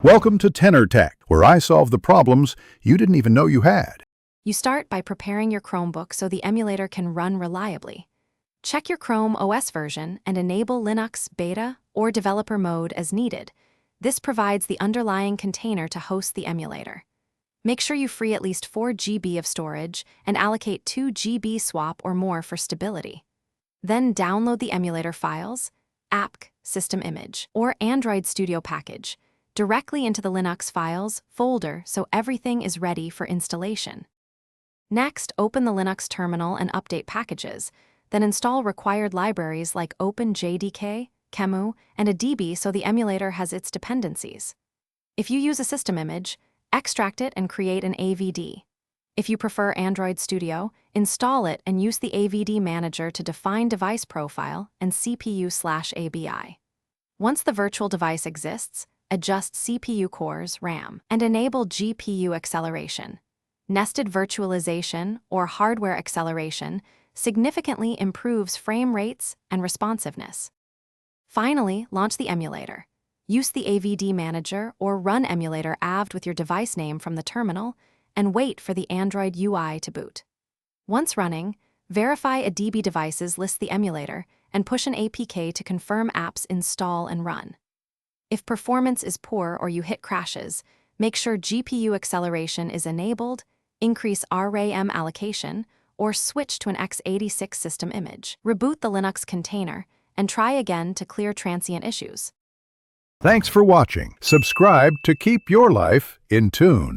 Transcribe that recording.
Welcome to Tenor Tech, where I solve the problems you didn't even know you had. You start by preparing your Chromebook so the emulator can run reliably. Check your Chrome OS version and enable Linux Beta or Developer Mode as needed. This provides the underlying container to host the emulator. Make sure you free at least 4 GB of storage and allocate 2 GB swap or more for stability. Then download the emulator files, APK, System Image, or Android Studio Package, directly into the Linux Files folder so everything is ready for installation. Next, open the Linux terminal and update packages, then install required libraries like OpenJDK, Qemu, and a DB so the emulator has its dependencies. If you use a system image, extract it and create an AVD. If you prefer Android Studio, install it and use the AVD manager to define device profile and CPU/ABI. Once the virtual device exists, adjust CPU cores, RAM, and enable GPU acceleration. Nested virtualization, or hardware acceleration, significantly improves frame rates and responsiveness. Finally, launch the emulator. Use the AVD manager or run emulator avd with your device name from the terminal, and wait for the Android UI to boot. Once running, verify a DB devices list the emulator and push an APK to confirm apps install and run. If performance is poor or you hit crashes, make sure GPU acceleration is enabled, increase RAM allocation, or switch to an x86 system image. Reboot the Linux container and try again to clear transient issues. Thanks for watching. Subscribe to keep your life in tune.